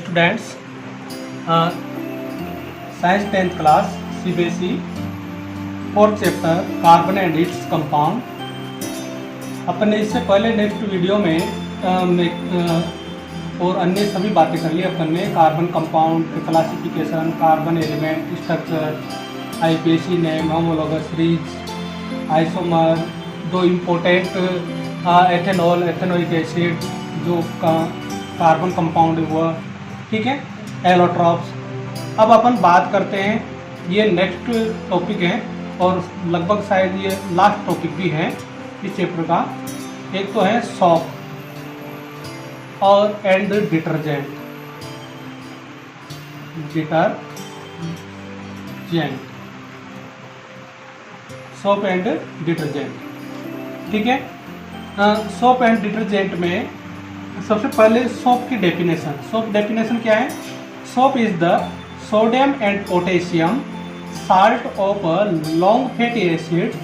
Students, science 10th class CBSE 4th chapter carbon and its compound. अपन ने इससे पहले नेक्स्ट वीडियो में और अन्य सभी बातें कर ली अपन ने। Carbon compound classification, carbon element structure, IUPAC name, homologous series, isomer, दो इम्पोर्टेंट एथेनॉल, एथेनोइक एसिड जो कार्बन कंपाउंड हुआ, ठीक है, एलोट्रॉप्स। अब अपन बात करते हैं, ये नेक्स्ट टॉपिक है और लगभग शायद ये लास्ट टॉपिक भी है इस चैप्टर का। एक तो है सॉप और and detergent. Soap and detergent, ठीक है। सोप एंड डिटर्जेंट में सबसे पहले सोप की डेफिनेशन। सोप डेफिनेशन क्या है? Soap is the sodium and potassium salt of a long fatty acid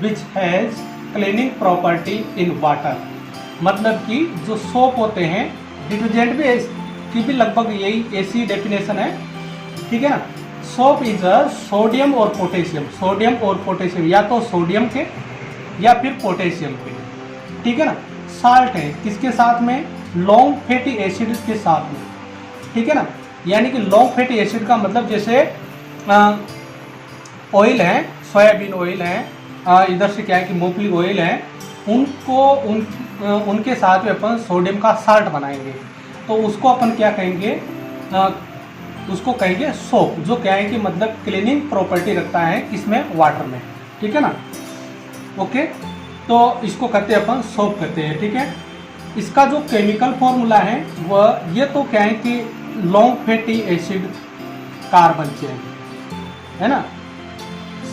which has cleaning property in water। मतलब कि जो सोप होते हैं, डिटर्जेंट भी की भी लगभग यही ऐसी डेफिनेशन है, ठीक है ना। सोप इज अ सोडियम और पोटेशियम, सोडियम और पोटेशियम, या तो सोडियम के या फिर पोटेशियम के, ठीक है ना। साल्ट है किसके साथ में? लॉन्ग फैटी एसिड के साथ में, ठीक है ना। यानी कि लॉन्ग फैटी एसिड का मतलब जैसे ऑयल है, सोयाबीन ऑयल है, इधर से क्या है कि मूंगफली ऑयल है, उनके साथ में अपन सोडियम का साल्ट बनाएंगे तो उसको अपन क्या कहेंगे? उसको कहेंगे सोप, जो क्या है कि मतलब क्लीनिंग प्रॉपर्टी रखता है इसमें, वाटर में, ठीक है ना। ओके, तो इसको कहते हैं अपन सोप कहते हैं, ठीक है। इसका जो केमिकल फॉर्मूला है वह ये तो क्या है कि long fatty acid carbon chain है ना,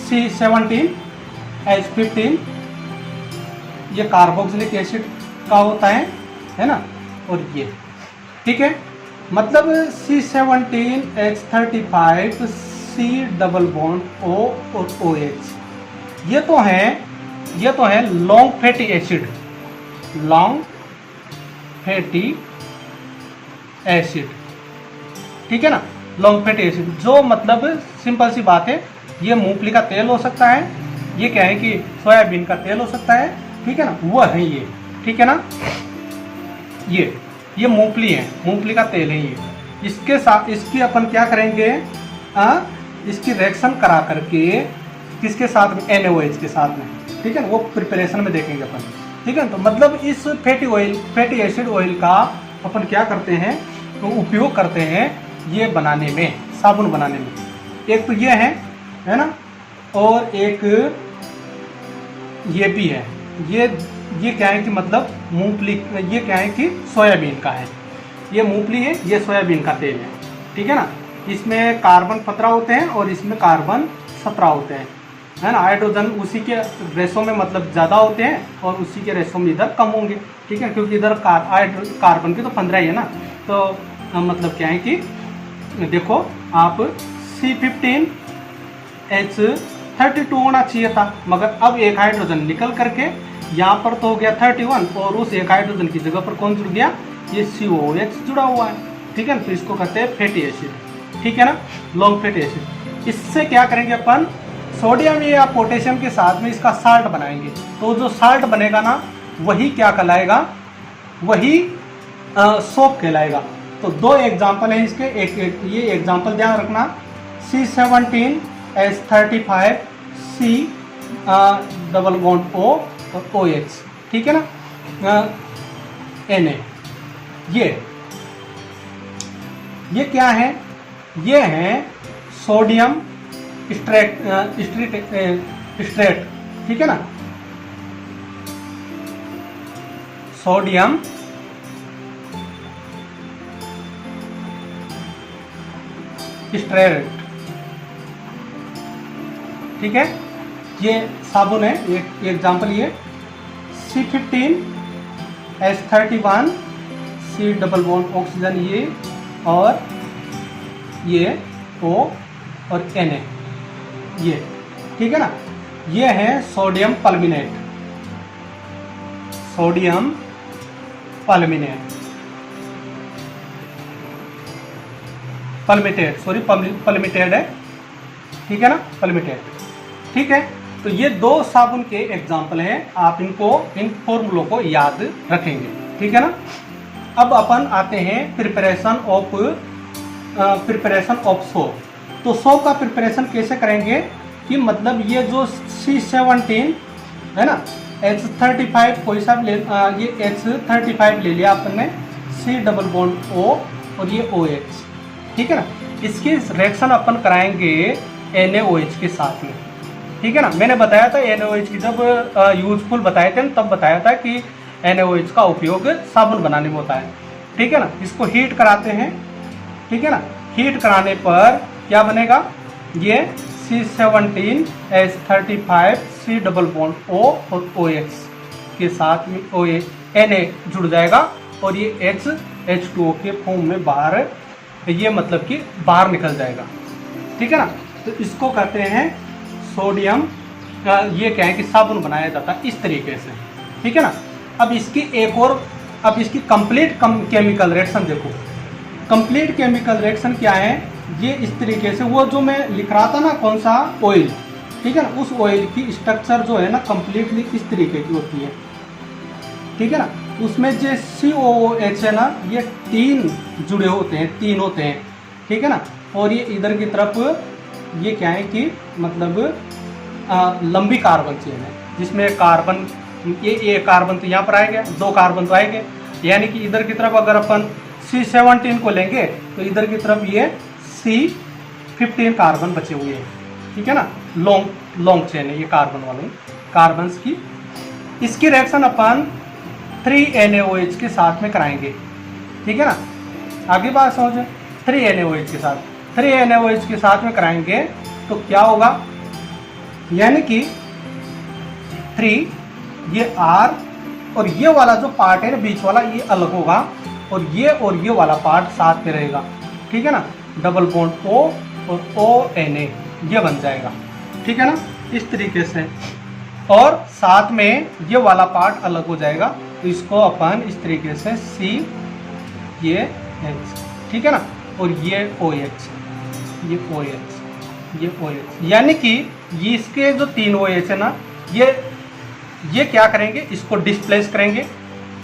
C17H15, ये कार्बोक्सिलिक एसिड का होता है ना। और ये ठीक है, मतलब C17H35 C double bond O और OH, ये तो है long fatty acid, long fatty acid, ठीक है ना। लॉन्ग फैटी एसिड जो मतलब सिंपल सी बात है, ये मूंगफली का तेल हो सकता है, ये क्या है कि सोयाबीन का तेल हो सकता है, ठीक है ना, वो है ये, ठीक है ना। ये मूंगफली है, मूंगफली का तेल है ये। इसके साथ इसकी अपन क्या करेंगे? इसकी रिएक्शन करा करके किसके साथ में? NaOH के साथ में, ठीक है ना। वो प्रिपरेशन में देखेंगे अपन, ठीक है। तो मतलब इस फैटी एसिड ऑयल का अपन क्या करते हैं? तो उपयोग करते हैं ये बनाने में, साबुन बनाने में। एक तो ये है ना, और एक ये भी है। ये क्या है कि मतलब मूंगफली, ये क्या है कि सोयाबीन का है, ये मूंगफली है, ये सोयाबीन का तेल है, ठीक है ना। इसमें कार्बन 15 होते हैं और इसमें कार्बन 17 होते हैं, है ना। हाइड्रोजन उसी के रेशो में मतलब ज़्यादा होते हैं और उसी के रेशो में इधर कम होंगे, ठीक है, क्योंकि इधर कार्बन की तो 15 ही है ना। तो मतलब क्या है कि देखो आप C15H32 होना चाहिए था, मगर अब एक हाइड्रोजन निकल करके यहाँ पर तो हो गया 31, और उस एक हाइड्रोजन की जगह पर कौन जुड़ गया? ये COH जुड़ा हुआ है, ठीक है ना। तो इसको कहते हैं फैटी एसिड, ठीक है ना, लॉन्ग फैटी एसिड। इससे क्या करेंगे अपन? सोडियम या पोटेशियम के साथ में इसका साल्ट बनाएंगे, तो जो साल्ट बनेगा ना वही क्या कहलाएगा? वही सोप कहलाएगा। तो दो एग्जाम्पल है इसके, एक ये एग्जाम्पल ध्यान रखना, C17H35 C double bond O और OH, ठीक है ना, Na। ये क्या है? ये है सोडियम स्ट्रेट, ठीक है ना, सोडियम स्ट्रेट, ठीक है। ये साबुन है, एक एग्जाम्पल ये C15H31 C double bond oxygen, ये और ये O और Na, ये ठीक है ना। ये है सोडियम पल्मिनेट, सोडियम पल्मिनेट, पलमेटेड, सॉरी पलमेटेड है, ठीक है ना, पलमेटेड, ठीक है। तो ये दो साबुन के एग्जाम्पल हैं, आप इनको इन फॉर्मूलों को याद रखेंगे, ठीक है ना। अब अपन आते हैं प्रिपरेशन ऑफ सोप। तो सोप का प्रिपरेशन कैसे करेंगे कि मतलब ये जो C17 है ना, H35 कोई सा ये H35 ले लिया अपन ने, C डबल बॉन्ड O और ये OH, ठीक है ना। इसकी रिएक्शन अपन कराएंगे NaOH के साथ में, ठीक है ना। मैंने बताया था NaOH की जब यूजफुल बताए थे तब बताया था कि NaOH का उपयोग साबुन बनाने में होता है, ठीक है ना। इसको हीट कराते हैं, ठीक है ना। हीट कराने पर क्या बनेगा, ये C17 H35 C double bond O और OH के साथ में Na जुड़ जाएगा और ये H2O के फॉर्म में बाहर, ये मतलब कि बाहर निकल जाएगा, ठीक है ना। तो इसको कहते हैं सोडियम, ये क्या है कि साबुन बनाया जाता है इस तरीके से, ठीक है ना। अब इसकी एक और, अब इसकी कंप्लीट केमिकल रिएक्शन देखो। कंप्लीट केमिकल रिएक्शन क्या है, ये इस तरीके से, वो जो मैं लिख रहा था ना कौन सा ऑयल, ठीक है ना, उस ऑयल की स्ट्रक्चर जो है ना कंप्लीटली इस तरीके की होती है, ठीक है ना। उसमें जो COOH है ना, ये 3 जुड़े होते हैं, 3 होते हैं, ठीक है ना। और ये इधर की तरफ ये क्या है कि मतलब लंबी कार्बन चेन है, जिसमें कार्बन, ये कार्बन तो यहाँ पर आएगा, 2 कार्बन तो आएंगे, यानी कि इधर की तरफ अगर अपन C17 को लेंगे तो इधर की तरफ ये C15 कार्बन बचे हुए हैं, ठीक है ना। लॉन्ग चेन है ये कार्बन वाले कार्बन्स की। इसकी रिएक्शन अपन 3NaOH के साथ में कराएंगे, ठीक है ना। आगे बात समझो, 3NaOH के साथ, 3NaOH के साथ में कराएंगे तो क्या होगा, यानी कि 3 ये R और ये वाला जो पार्ट है ना बीच वाला, ये अलग होगा और ये वाला पार्ट साथ में रहेगा, ठीक है ना। डबल बॉन्ड O और ONA ये बन जाएगा, ठीक है ना, इस तरीके से। और साथ में ये वाला पार्ट अलग हो जाएगा, तो इसको अपन इस तरीके से C ये H, ठीक है ना, और ये OH, ये OH, ये OH, यानी कि ये इसके जो 3 OH है ना, ये क्या करेंगे, इसको डिस्प्लेस करेंगे,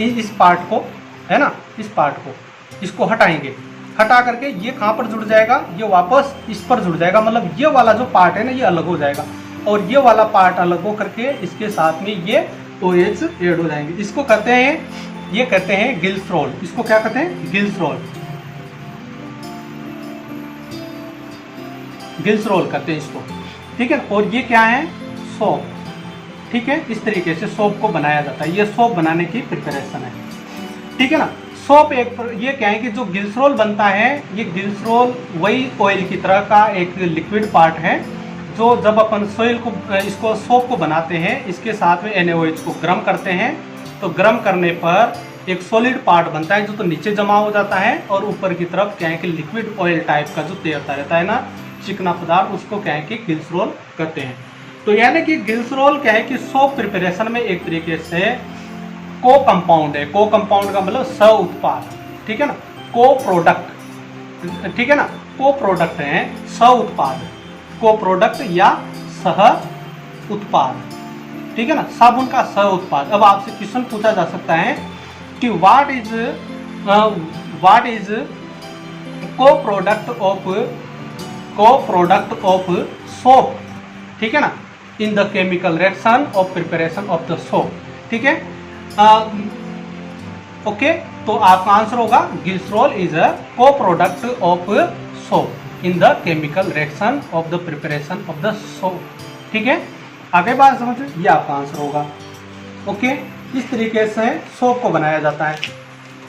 इस पार्ट को, है ना, इस पार्ट को इसको हटाएंगे, हटा करके ये कहाँ पर जुड़ जाएगा, ये वापस इस पर जुड़ जाएगा, मतलब ये वाला जो पार्ट है ना ये अलग हो जाएगा और ये वाला पार्ट अलग हो करके इसके साथ में ये OH ऐड हो जाएंगे। इसको कहते हैं, ये कहते हैं ग्लिसरॉल। इसको क्या कहते हैं, ग्लिसरॉल, ग्लिसरॉल कहते हैं इसको, ठीक है। और ये क्या है, सोप, ठीक है। इस तरीके से सोप को बनाया जाता है, ये सोप बनाने की प्रिपरेशन है, ठीक है ना। सोप एक, ये क्या है कि जो ग्लिसरॉल बनता है, ये ग्लिसरॉल वही ऑयल की तरह का एक लिक्विड पार्ट है, जो जब अपन सोयल को, इसको सोप को बनाते हैं, इसके साथ में NaOH को गर्म करते हैं, तो गर्म करने पर एक सॉलिड पार्ट बनता है जो तो नीचे जमा हो जाता है और ऊपर की तरफ क्या है कि लिक्विड ऑयल टाइप का जो तैरता रहता है ना, चिकना पदार्थ, उसको क्या है कि ग्लिसरॉल कहते हैं। तो यानी कि ग्लिसरॉल क्या है कि सोप प्रिपरेशन में एक तरीके से को कंपाउंड है। को कंपाउंड का मतलब सह उत्पाद, ठीक है ना, को प्रोडक्ट, ठीक है ना, को प्रोडक्ट है, सह उत्पाद, को प्रोडक्ट या सह उत्पाद, ठीक है ना, साबुन का सह उत्पाद। अब आपसे क्वेश्चन पूछा जा सकता है कि व्हाट इज को प्रोडक्ट ऑफ सोप, ठीक है ना, in the chemical reaction of preparation of the soap, ठीक है। ओके, तो आपका आंसर होगा ग्लिसरॉल इज अ को product of soap in the chemical reaction of the preparation of the soap, ठीक है। आगे बात समझो, ये आपका आंसर होगा। ओके, इस तरीके से सोप को बनाया जाता है।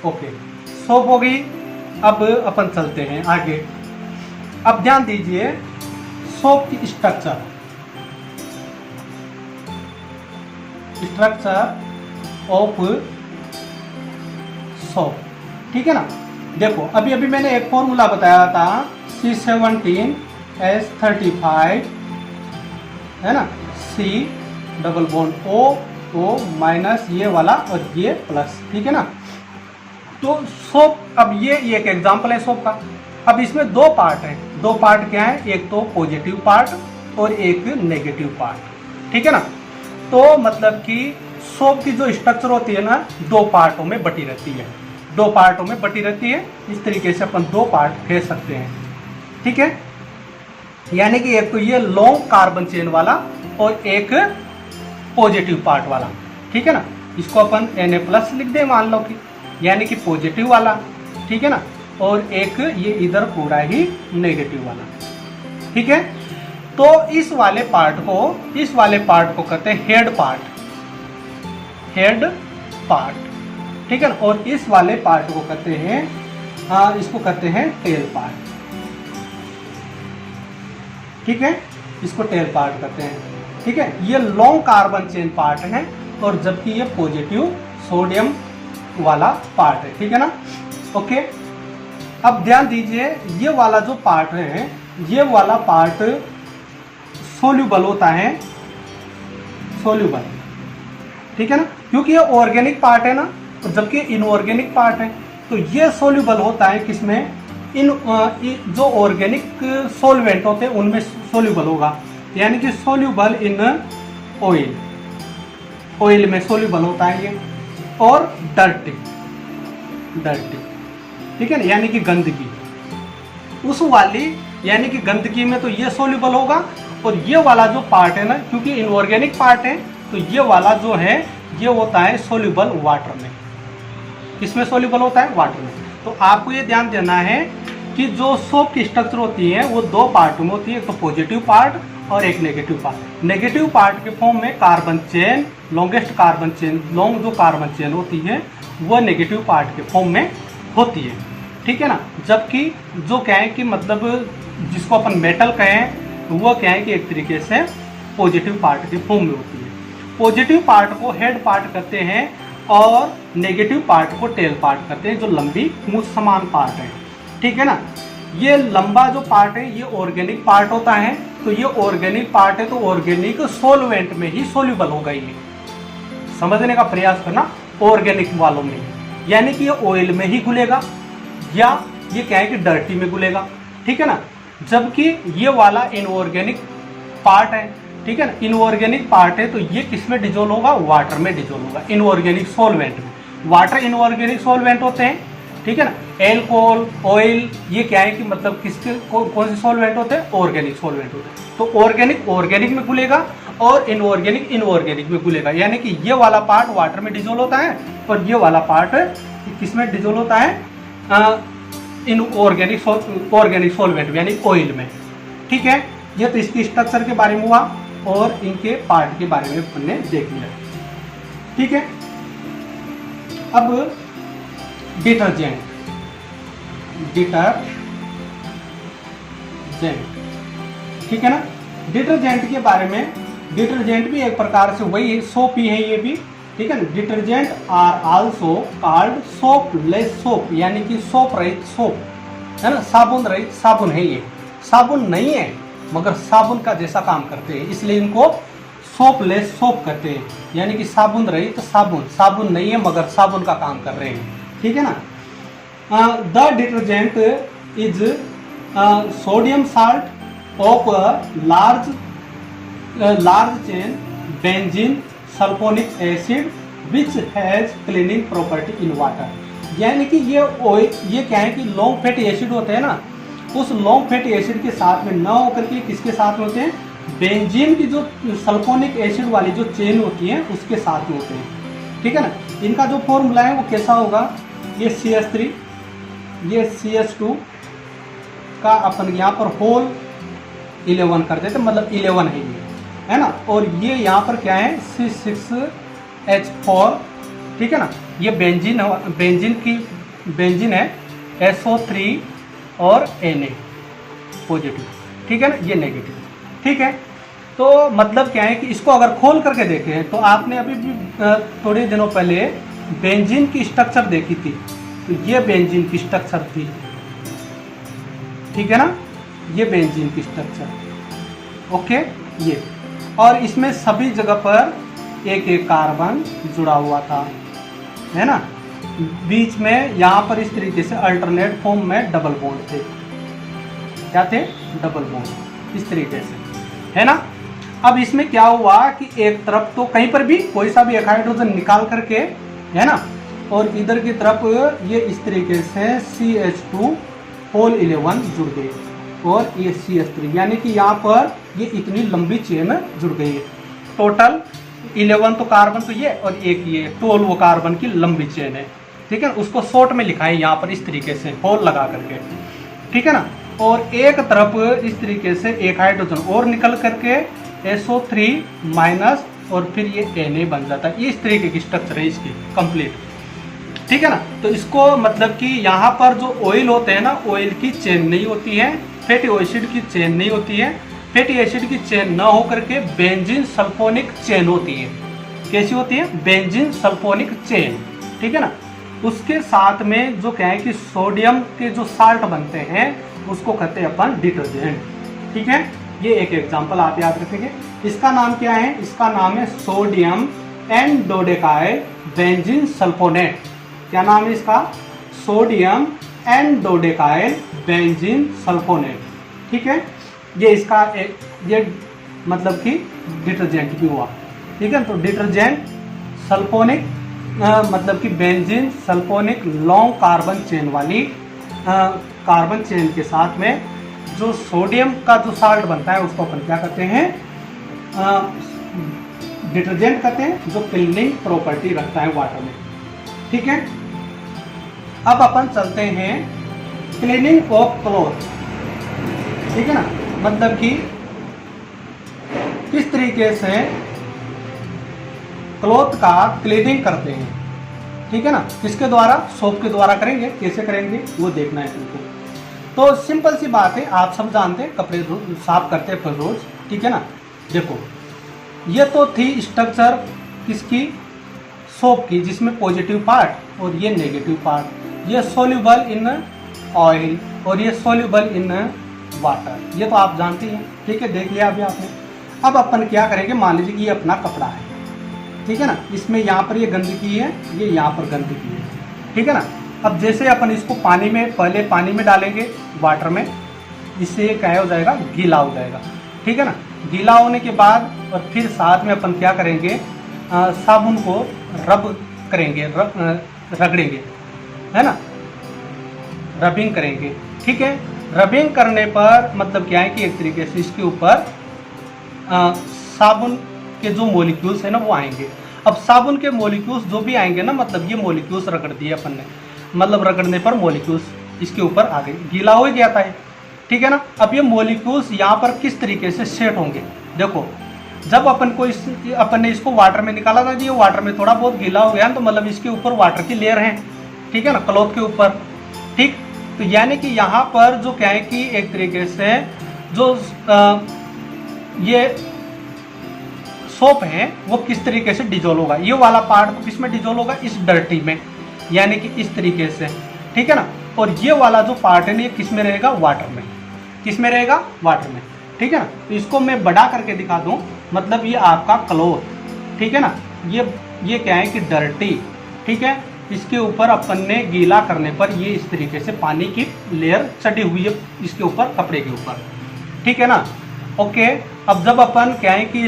ओके, सोप हो गई। अब अपन चलते हैं आगे। अब ध्यान दीजिए सोप की स्ट्रक्चर ऑफ सोप, ठीक है ना। देखो अभी अभी मैंने एक फॉर्मूला बताया था C17H35 है ना, C double bond O minus ये वाला और ये प्लस, ठीक है ना। तो सोप, अब ये एक एग्जांपल है सोप का। अब इसमें दो पार्ट है, दो पार्ट क्या है, एक तो पॉजिटिव पार्ट और एक नेगेटिव पार्ट, ठीक है ना। तो मतलब कि सोप की जो स्ट्रक्चर होती है ना, दो पार्टों में बटी रहती है, दो पार्टों में बटी रहती है। इस तरीके से अपन दो पार्ट कह सकते हैं, ठीक है। यानी कि एक तो ये लॉन्ग कार्बन चेन वाला और एक पॉजिटिव पार्ट वाला, ठीक है ना। इसको अपन Na+ लिख दें मान लो कि, यानी कि पॉजिटिव वाला, ठीक है ना, और एक ये इधर पूरा ही नेगेटिव वाला, ठीक है। तो इस वाले पार्ट को कहते हैं हेड पार्ट, ठीक है ना। और इस वाले पार्ट को कहते हैं इसको कहते हैं टेल पार्ट, ठीक है, इसको टेल पार्ट कहते हैं, ठीक है। ये लॉन्ग कार्बन चेन पार्ट है और जबकि ये पॉजिटिव सोडियम वाला पार्ट है, ठीक है ना। ओके, अब ध्यान दीजिए, ये वाला जो पार्ट है, ये वाला पार्ट सोल्यूबल होता है, सोल्यूबल, ठीक है ना, क्योंकि ये ऑर्गेनिक पार्ट है ना, तो जबकि इनऑर्गेनिक पार्ट है। तो ये सोल्यूबल होता है किसमें, जो ऑर्गेनिक सॉल्वेंट होते हैं उनमें सोल्यूबल होगा, यानी कि सोल्यूबल इन ऑयल में सोल्यूबल होता है ये, और डर्टी, ठीक है ना, यानी कि गंदगी, उस वाली यानी कि गंदगी में तो ये सोल्यूबल होगा। और ये वाला जो पार्ट है ना, क्योंकि इनऑर्गेनिक पार्ट है, तो ये वाला जो है ये होता है सोल्यूबल वाटर में। किसमें सोल्यूबल होता है, वाटर में। तो आपको ये ध्यान देना है कि जो सोप की स्ट्रक्चर होती है वो दो पार्ट में होती है, एक तो पॉजिटिव पार्ट और एक नेगेटिव पार्ट। नेगेटिव पार्ट के फॉर्म में carbon chain, longest carbon chain, long जो कार्बन चेन होती है वो नेगेटिव पार्ट के फॉर्म में होती है, ठीक है ना। जबकि जो क्या है कि मतलब जिसको अपन मेटल कहें, वो क्या है कि एक तरीके से पॉजिटिव पार्ट के फॉर्म में होती है। पॉजिटिव पार्ट को हेड पार्ट कहते हैं और नेगेटिव पार्ट को टेल पार्ट कहते हैं, जो लंबी मूंछ समान पार्ट है, ठीक है ना। ये लंबा जो पार्ट है ये ऑर्गेनिक पार्ट होता है, तो ये ऑर्गेनिक पार्ट है, तो ऑर्गेनिक सोलवेंट में ही सोल्यूबल होगा। ये समझने का प्रयास करना, ऑर्गेनिक वालों में, यानी कि ये ऑयल में ही घुलेगा या ये क्या है कि डर्टी में घुलेगा, ठीक है ना। जबकि ये वाला इनऑर्गेनिक पार्ट है, ठीक है ना, इनऑर्गेनिक पार्ट है, तो ये किस में डिजोल्व होगा, वाटर में डिजोल्व होगा, इनऑर्गेनिक सॉल्वेंट में। वाटर इनऑर्गेनिक सॉल्वेंट होते हैं, ठीक है ना। एल्कोहल, ऑयल, ये क्या है कि मतलब किसके कौन से सॉल्वेंट होते हैं, ऑर्गेनिक सॉल्वेंट होते हैं। तो ऑर्गेनिक में घुलेगा और इनऑर्गेनिक में घुलेगा, यानी कि ये वाला पार्ट वाटर में डिजोल्व होता है और ये वाला पार्ट किस में डिजोल्व होता है, ऑर्गेनिक सॉल्वेंट यानी ऑयल में, ठीक है। ये तो इसकी स्ट्रक्चर के बारे में हुआ और इनके पार्ट के बारे में हमने देख लिया, ठीक है। अब डिटर्जेंट, ठीक है ना। डिटर्जेंट के बारे में, डिटर्जेंट भी एक प्रकार से वही है, सोप ही है ये भी, ठीक है ना। Detergent are also called soapless soap, यानी कि सोप रहित सोप, है ना, साबुन रहित साबुन है ये। साबुन नहीं है मगर साबुन का जैसा काम करते हैं, इसलिए इनको सोपलेस सोप कहते हैं, यानी कि साबुन रहित साबुन, साबुन नहीं है मगर साबुन का काम कर रहे हैं, ठीक है ना। The detergent is sodium salt of large chain benzene sulphonic acid which has cleaning property in water, यानी कि ये क्या है कि लॉन्ग फैटी एसिड होते हैं ना, उस लॉन्ग फैटी एसिड के साथ में न होकर के किसके साथ में होते हैं, बेंजीन की जो सल्फोनिक एसिड वाली जो चेन होती है उसके साथ में होते हैं, ठीक है ना। इनका जो फॉर्मूला है वो कैसा होगा, ये CH3, ये CH2 का अपन यहाँ पर होल 11 कर देते, मतलब 11 है ये, है ना। और ये यहाँ पर क्या है, C6H4, ठीक है ना। ये बेंजीन है SO3 और Na पॉजिटिव, ठीक है ना, ये नेगेटिव, ठीक है। तो मतलब क्या है कि इसको अगर खोल करके देखें तो आपने अभी भी थोड़े दिनों पहले बेंजीन की स्ट्रक्चर देखी थी, तो ये बेंजीन की स्ट्रक्चर थी, ठीक है ना, ये बेंजीन की स्ट्रक्चर, ओके। ये और इसमें सभी जगह पर एक एक कार्बन जुड़ा हुआ था, है ना। बीच में यहाँ पर इस तरीके से अल्टरनेट फॉर्म में डबल बॉन्ड थे, क्या थे, डबल बॉन्ड, इस तरीके से, है ना। अब इसमें क्या हुआ कि एक तरफ तो कहीं पर भी कोई सा भी एक हाइड्रोजन निकाल करके, है ना, और इधर की तरफ ये इस तरीके से CH2 होल 11 जुड़ गए और ये CH3, यानी कि यहाँ पर ये इतनी लंबी चेन जुड़ गई है। टोटल 11 तो कार्बन तो ये और एक ये 12 कार्बन की लंबी चेन है, ठीक है। उसको शॉर्ट में लिखा है यहाँ पर इस तरीके से होल लगा करके, ठीक है ना। और एक तरफ इस तरीके से एक हाइड्रोजन और निकल करके SO3 माइनस और फिर ये Na बन जाता है। ये इस तरीके की स्ट्रक्चर है इसकी कंप्लीट, ठीक है ना। तो इसको मतलब कि यहाँ पर जो ऑयल होते हैं ना, ऑयल की चेन नहीं होती है, फैटी एसिड की चेन नहीं होती है, फैटी एसिड की चेन ना होकर के बेंजीन सल्फोनिक चेन होती है। कैसी होती है, बेंजीन सल्फोनिक चेन, ठीक है ना। उसके साथ में जो क्या है कि सोडियम के जो साल्ट बनते हैं उसको कहते हैं अपन डिटर्जेंट, ठीक है। ये एक एग्जांपल आप याद रखेंगे। इसका नाम क्या है, इसका नाम है सोडियम एंड डोडेकाइल बेंजीन सल्फोनेट। क्या नाम है इसका, सोडियम एंड डोडेकाइल बेंजीन सल्फोनेट, ठीक है। ये इसका ये मतलब कि डिटर्जेंट भी हुआ, ठीक है। तो डिटर्जेंट सल्फोनिक मतलब कि benzene sulphonic long carbon chain वाली कार्बन चेन के साथ में जो सोडियम का जो साल्ट बनता है उसको अपन क्या कहते हैं, डिटर्जेंट कहते हैं, जो क्लीनिंग प्रॉपर्टी रखता है वाटर में, ठीक है। अब अपन चलते हैं क्लीनिंग ऑफ क्लॉथ, ठीक है ना। मतलब कि किस तरीके से क्लॉथ का क्लीनिंग करते हैं, ठीक है ना। किसके द्वारा, सोप के द्वारा करेंगे। कैसे करेंगे वो देखना है तुमको। तो सिंपल सी बात है, आप सब जानते हैं, कपड़े साफ करते हैं रोज, ठीक है ना। देखो ये तो थी स्ट्रक्चर किसकी, सोप की, जिसमें पॉजिटिव पार्ट और ये नेगेटिव पार्ट, ये सोल्यूबल इन ऑयल और ये सोल्यूबल इन वाटर, ये तो आप जानते हैं, ठीक है, देख लिया अभी आपने। अब अपन क्या करेंगे, मान लीजिए कि ये अपना कपड़ा है, ठीक है ना, इसमें यहाँ पर ये गंदगी है, ये यहाँ पर गंदगी है, ठीक है ना। अब जैसे अपन इसको पानी में, पहले पानी में डालेंगे वाटर में, इससे ये क्या हो जाएगा, गीला हो जाएगा, ठीक है ना। गीला होने के बाद और फिर साथ में अपन क्या करेंगे, साबुन को रब करेंगे, रगड़ेंगे, है ना, रबिंग करेंगे, ठीक है। रबिंग करने पर मतलब क्या है कि एक तरीके से इसके ऊपर साबुन के जो मॉलिक्यूल्स है ना वो आएंगे। अब साबुन के मॉलिक्यूल्स जो भी आएंगे ना, मतलब ये मॉलिक्यूल्स रगड़ दिए अपन ने, मतलब रगड़ने पर मॉलिक्यूल्स इसके ऊपर आ गए, गीला हो गया था, ठीक है ना। अब ये मॉलिक्यूल्स यहाँ पर किस तरीके से सेट होंगे, देखो जब अपन को अपन ने इसको वाटर में निकाला था, ये वाटर में थोड़ा बहुत गीला हो गया, तो मतलब इसके ऊपर वाटर की लेयर है, ठीक है ना, क्लॉथ के ऊपर, ठीक। तो यानी कि यहाँ पर जो क्या है कि एक तरीके से जो ये सोप है वो किस तरीके से डिजोल्व होगा, ये वाला पार्ट तो किस में डिजोल्व होगा, इस डर्टी में, यानी कि इस तरीके से, ठीक है ना। और ये वाला जो पार्ट है ये किस में रहेगा, वाटर में, किस में रहेगा, वाटर में, ठीक है ना। तो इसको मैं बढ़ा करके दिखा दूं, मतलब ये आपका क्लॉथ, ठीक है ना, ये क्या है कि डर्टी, ठीक है, इसके ऊपर अपन ने गीला करने पर ये इस तरीके से पानी की लेयर चढ़ी हुई है इसके ऊपर, कपड़े के ऊपर, ठीक है ना। ओके, अब जब अपन क्या है कि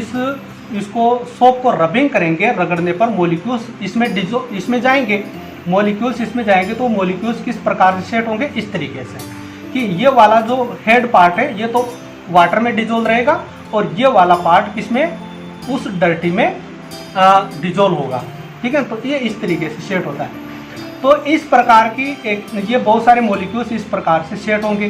इसको सोप को रबिंग करेंगे, रगड़ने पर मॉलिक्यूल्स इसमें जाएंगे, मॉलिक्यूल्स इसमें जाएंगे, तो मॉलिक्यूल्स किस प्रकार से सेट होंगे, इस तरीके से कि ये वाला जो हेड पार्ट है ये तो वाटर में डिजोल्व रहेगा और ये वाला पार्ट किसमें, उस डर्टी में डिजोल्व होगा, ठीक है। तो ये इस तरीके से सेट होता है। तो इस प्रकार की ये बहुत सारे मॉलिक्यूल्स इस प्रकार से सेट होंगे,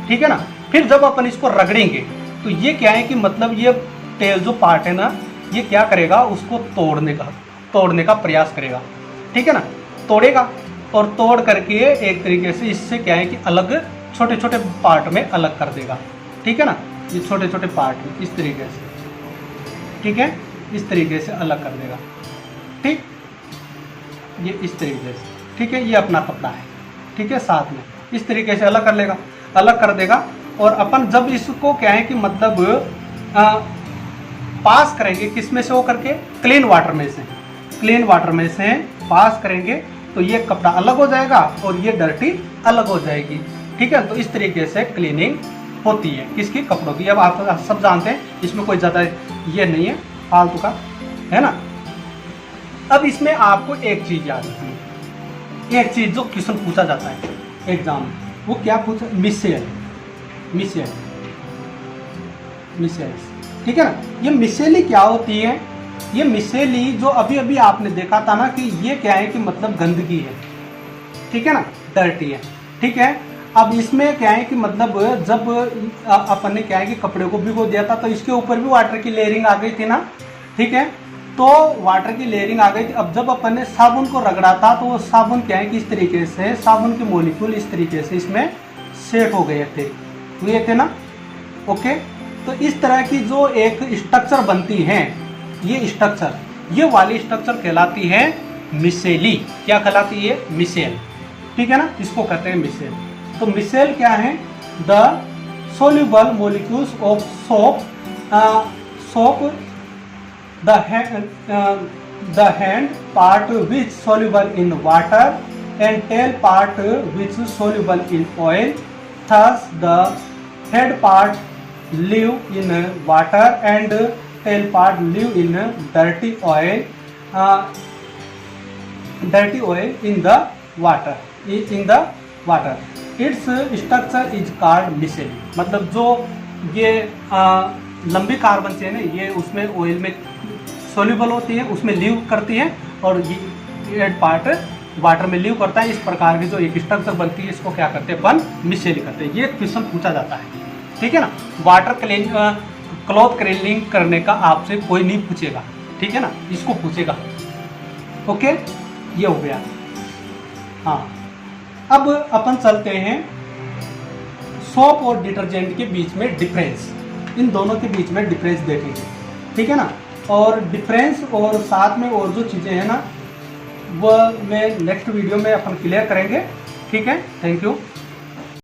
ठीक है ना। फिर जब अपन इसको रगड़ेंगे तो ये क्या है कि मतलब ये टेल जो पार्ट है ना, ये क्या करेगा, उसको तोड़ने का प्रयास करेगा, ठीक है ना, तोड़ेगा और तोड़ करके एक तरीके से इससे क्या है कि अलग छोटे छोटे पार्ट में अलग कर देगा, ठीक है ना, ये छोटे छोटे पार्ट में इस तरीके से, ठीक है, इस तरीके से अलग कर देगा, ठीक, ये इस तरीके से, ठीक है, ये अपना कपड़ा है, ठीक है, साथ में इस तरीके से अलग कर लेगा, अलग कर देगा। और अपन जब इसको क्या है कि मतलब पास करेंगे, किस में से हो करके, क्लीन वाटर में से, क्लीन वाटर में से पास करेंगे तो ये कपड़ा अलग हो जाएगा और ये डर्टी अलग हो जाएगी, ठीक है। तो इस तरीके से क्लीनिंग होती है, किसकी, कपड़ों की। अब आप सब जानते हैं, इसमें कोई ज़्यादा ये नहीं है फालतू का, है ना। अब इसमें आपको एक चीज़ याद रखनी, एक चीज़ जो क्वेश्चन पूछा जाता है एग्जाम में, वो क्या पूछा, मिसेल, मिसेल, मिसेल्स, ठीक है ना। ये मिसेली क्या होती है, ये मिसेली जो अभी अभी आपने देखा था ना कि ये क्या है कि मतलब गंदगी है, ठीक है ना, डर्टी है, ठीक है। अब इसमें क्या है कि मतलब जब अपन ने क्या है कि कपड़े को भिगो दिया था तो इसके ऊपर भी वाटर की लेयरिंग आ गई थी ना, ठीक है। तो वाटर की लेयरिंग आ गई थी। अब जब अपन ने साबुन को रगड़ा था तो वो साबुन क्या है कि इस तरीके से साबुन के मॉलिक्यूल इस तरीके से इसमें सेट हो गए थे, हुए थे ना, ओके। तो इस तरह की जो एक स्ट्रक्चर बनती है, ये स्ट्रक्चर, ये वाली स्ट्रक्चर कहलाती है मिसेली। क्या कहलाती है, मिसेल, ठीक है ना, इसको कहते हैं मिसेल। तो मिसेल क्या है, the soluble molecules of soap, soap the hand part which soluble in water and tail part which soluble in oil. Thus the head part live in water and tail part live in dirty oil in the water, its structure is called micelle। मतलब जो ये लंबी carbon chain है, ये उसमें oil में soluble होती है, उसमें लीव करती है, और ये पार्ट वाटर में लीव करता है। इस प्रकार की जो एक स्ट्रक्चर बनती है, इसको क्या करते हैं अपन, मिसेली करते हैं। ये क्वेश्चन पूछा जाता है, ठीक है ना। वाटर क्लॉथ क्लीनिंग करने का आपसे कोई नहीं पूछेगा, ठीक है ना, इसको पूछेगा, ओके। ये हो गया। हाँ, अब अपन चलते हैं सोप और डिटर्जेंट के बीच में डिफरेंस, इन दोनों के बीच में डिफरेंस देखेंगे, ठीक है ना। और डिफरेंस और साथ में और जो चीज़ें हैं ना, वो मैं नेक्स्ट वीडियो में अपन क्लियर करेंगे, ठीक है। Thank you.